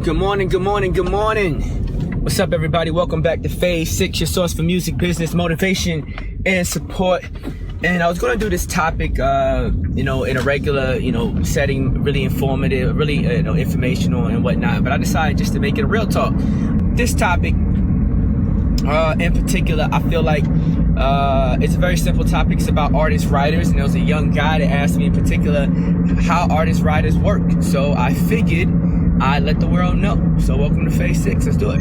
Good morning. What's up, everybody? Welcome back to Phase 6, your source for music, business, motivation, and support. And I was going to do this topic, in a regular, setting, really informative, really, informational and whatnot. But I decided just to make it a real talk. This topic, in particular, I feel like it's a very simple topic. It's about artists, writers, and there was a young guy that asked me in particular how artists, writers work. So I figured I'd let the world know. So welcome to Phase 6. Let's do it.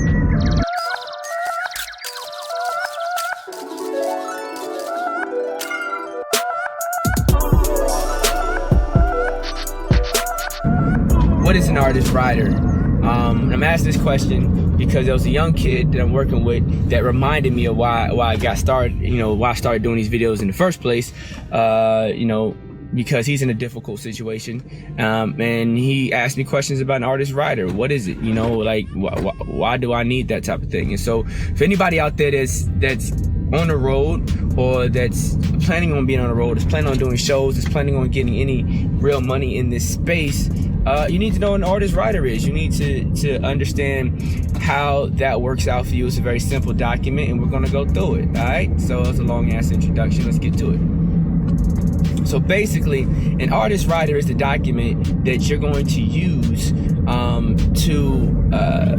What is an artist writer? I'm asking this question because there was a young kid that I'm working with that reminded me of why I got started, why I started doing these videos in the first place, because he's in a difficult situation, and he asked me questions about an artist writer. What is it? Why do I need that type of thing? And so for anybody out there that's on the road, or that's planning on being on the road, is planning on doing shows, is planning on getting any real money in this space, you need to know what an artist writer is. You need to understand how that works out for you. It's a very simple document, and we're going to go through it. All right, so it's a long ass introduction. Let's get to it. So basically, an artist writer is the document that you're going to use to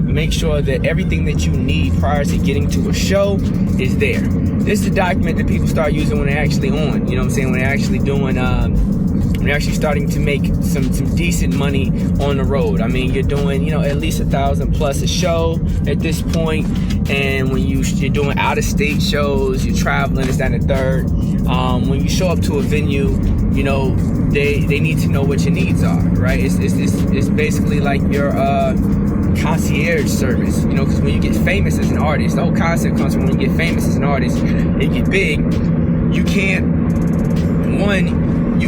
make sure that everything that you need prior to getting to a show is there. This is a document that people start using when they're actually on. You know what I'm saying? When they're actually doing, when they're actually starting to make some decent money on the road. I mean, you're doing, at least $1,000+ a show at this point. And when you're doing out-of-state shows, you're traveling, it's down to third. When you show up to a venue, they need to know what your needs are, right? It's basically like your concierge service, because when you get famous as an artist, the whole concept comes from when you get famous as an artist and you get big, you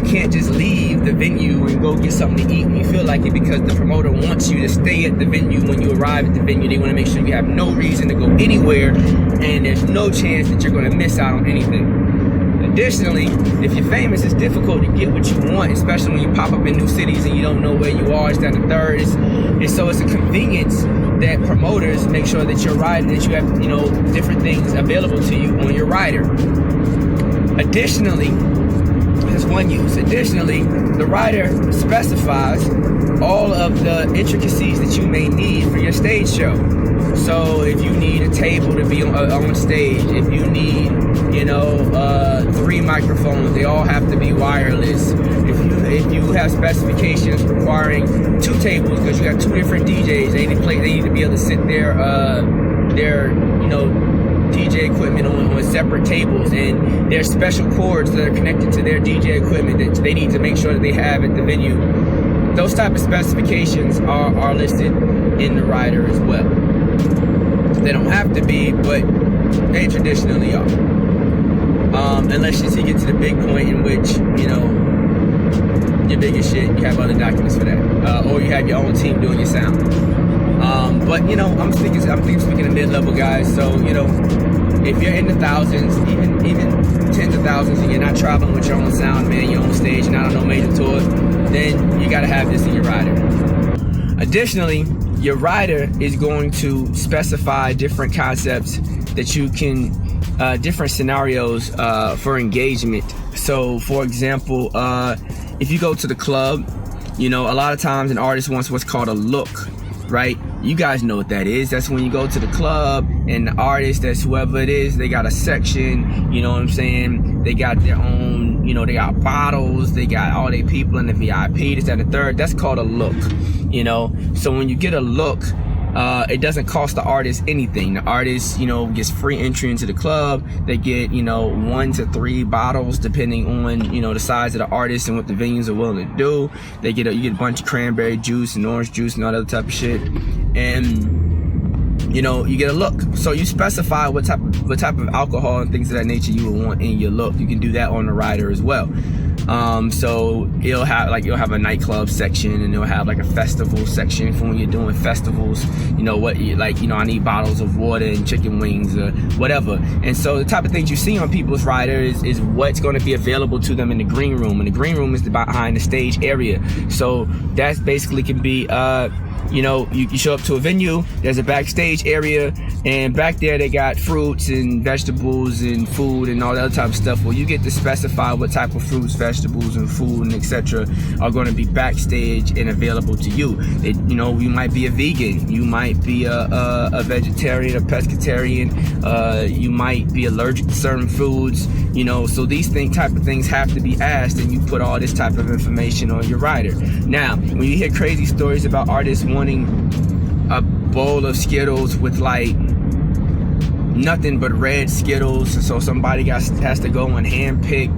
can't just leave the venue and go get something to eat when you feel like it, because the promoter wants you to stay at the venue. When you arrive at the venue, they want to make sure you have no reason to go anywhere, and there's no chance that you're going to miss out on anything. Additionally, if you're famous, it's difficult to get what you want, especially when you pop up in new cities and you don't know where you are. It's down to third. So it's a convenience that promoters make sure that you're riding, that you have, different things available to you on your rider. Additionally, there's one use. Additionally, the rider specifies all of the intricacies that you may need for your stage show. So if you need a table to be on stage, if you need, 3 microphones, they all have to be wireless. If you have specifications requiring 2 tables because you got 2 different DJs, they need to be able to sit their DJ equipment on separate tables, and there's special cords that are connected to their DJ equipment that they need to make sure that they have at the venue. Those type of specifications are listed in the rider as well. They don't have to be, but they traditionally are. Unless you get to the big point in which, you're big as shit, you have other documents for that. Or you have your own team doing your sound. But I'm speaking to mid-level guys, so if you're in the thousands, even tens of thousands, and you're not traveling with your own sound man, your own stage, and not on no major tour, then you gotta have this in your rider. Additionally, your rider is going to specify different concepts that you can, different scenarios for engagement. So, for example, if you go to the club, a lot of times an artist wants what's called a look, right? You guys know what that is. That's when you go to the club and the artist, that's whoever it is, they got a section, you know what I'm saying? They got their own, they got bottles, they got all their people in the VIP, this, that, and the third. That's called a look, So when you get a look, it doesn't cost the artist anything. The artist, gets free entry into the club. They get, 1 to 3 bottles depending on, the size of the artist and what the venues are willing to do. You get a bunch of cranberry juice and orange juice and all that type of shit. And, you get a look. So you specify what type of alcohol and things of that nature you would want in your look. You can do that on the rider as well. So you'll have a nightclub section, and you'll have like a festival section for when you're doing festivals. You know what you like, I need bottles of water and chicken wings or whatever. And so the type of things you see on people's riders is what's going to be available to them in the green room. And the green room is behind the stage area. So that's basically can be you show up to a venue, there's a backstage area, and back there they got fruits and vegetables and food and all that other type of stuff. Well, you get to specify what type of fruits, vegetables, and food and etc. are going to be backstage and available to you. You might be a vegan, you might be a vegetarian, a pescatarian, you might be allergic to certain foods, so these type of things have to be asked, and you put all this type of information on your rider. Now, when you hear crazy stories about artists wanting a bowl of Skittles with like nothing but red Skittles, so somebody has to go and handpick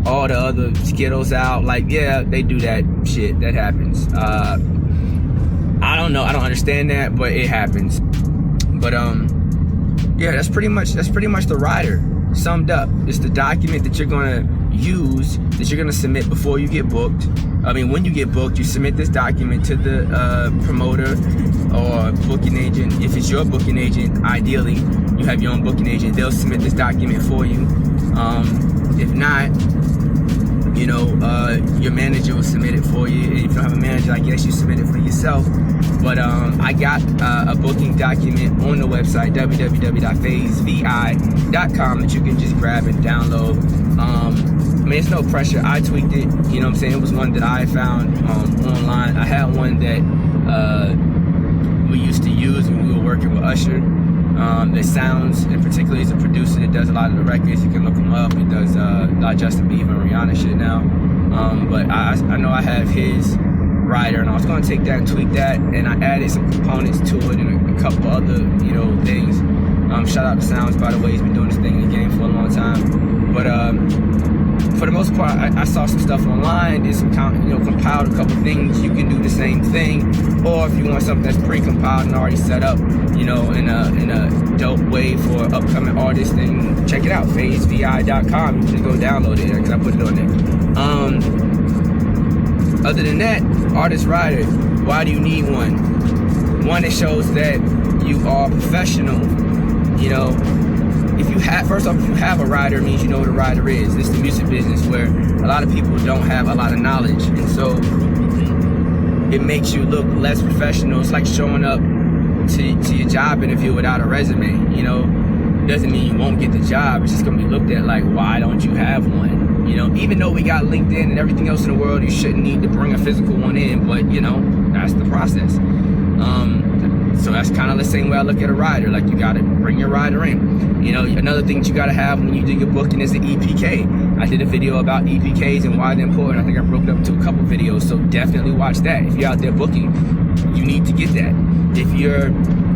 all the other Skittles out, yeah, they do that shit. That happens. I don't know, I don't understand that, but it happens. But yeah, that's pretty much the rider summed up. It's the document that you're gonna use, that you're gonna submit before you get booked. When you get booked, you submit this document to the promoter or booking agent. If it's your booking agent, ideally you have your own booking agent, they'll submit this document for you. If not, your manager will submit it for you. If you don't have a manager, I guess you submit it for yourself. But I got a booking document on the website, www.phasevi.com, that you can just grab and download. It's no pressure. I tweaked it, It was one that I found online. I had one that we used to use when we were working with Usher. That sounds, and particularly as a producer that does a lot of the records, you can look him up. He does Justin Bieber and Rihanna shit now. But I know I have his rider, and I was going to take that and tweak that, and I added some components to it and a couple other things. Shout out to Sounds, by the way. He's been doing this thing in the game for a long time. But for the most part, I saw some stuff online, did some compiled a couple things. You can do the same thing, or if you want something that's pre-compiled and already set up, in a dope way for upcoming artists, then check it out, phasevi.com. You can go download it because I put it on there. Other than that, artist rider, why do you need one? One, it shows that you are professional. First off, if you have a rider, it means you know what a rider is. This is the music business where a lot of people don't have a lot of knowledge, and so it makes you look less professional. It's like showing up to your job interview without a resume. Doesn't mean you won't get the job. It's just gonna be looked at like, why don't you have one? Even though we got LinkedIn and everything else in the world, you shouldn't need to bring a physical one in, but that's the process. So that's kind of the same way I look at a rider. Like, you gotta bring your rider in. Another thing that you gotta have when you do your booking is the EPK. I did a video about EPKs and why they're important. I think I broke it up into a couple videos, so definitely watch that. If you're out there booking, you need to get that. If you're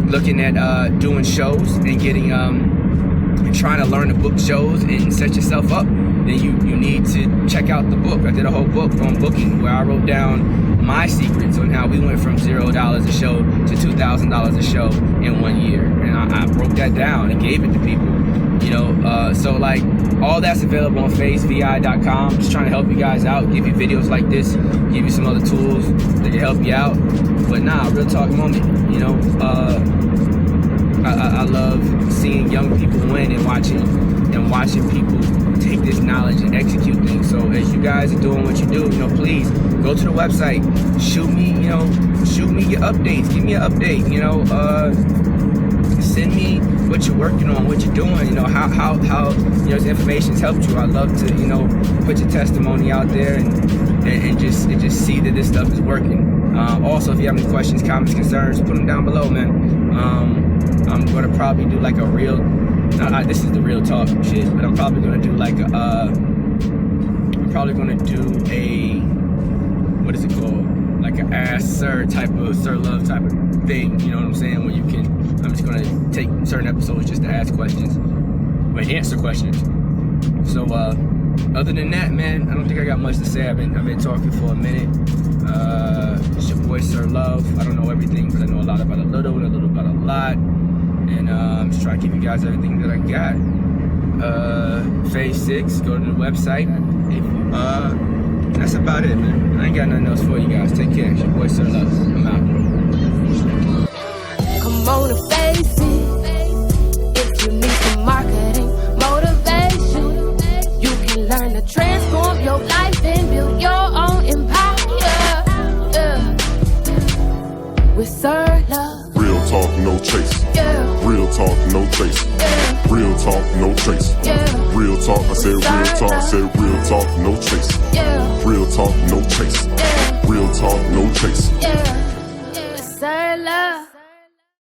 looking at doing shows and getting and trying to learn to book shows and set yourself up, then you need to check out the book. I did a whole book on booking where I wrote down my secrets on how we went from $0 a show to $2,000 a show in 1 year, and I broke that down and gave it to people. So like all that's available on phasevi.com. Just trying to help you guys out, give you videos like this, give you some other tools that can help you out. But real talk moment. I love seeing young people win and watching people take this knowledge and execute things. So as you guys are doing what you do, please go to the website, shoot me your updates, give me an update, send me what you're working on, what you're doing, how this information's helped you. I love to, put your testimony out there and just see that this stuff is working. Also, if you have any questions, comments, concerns, put them down below, man. I'm gonna probably do like a real, this is the real talk shit, but I'm probably gonna do like what is it called? Like an Ask Sirr Sirr Love type of thing, you know what I'm saying? Where I'm just gonna take certain episodes just to ask questions, or answer questions. So other than that, man, I don't think I got much to say. I've been talking for a minute. It's your boy Sirr Love. I don't know everything, but I know a lot about a little and a little about a lot. And I'm just trying to give you guys everything that I got. Phase 6, go to the website. That's about it, man. I ain't got nothing else for you guys. Take care. It's your boy Sirr Love. I'm out. Come on and face it. If you need some marketing motivation, you can learn to transform your life and build your own empire. With Sirr Love. Real talk, no chase. Yeah. Real talk, no chase. Yeah. Real talk, no chase. Yeah. Real talk, I said real talk, I said real talk, no chase. Yeah. Real talk, no chase. Yeah. Real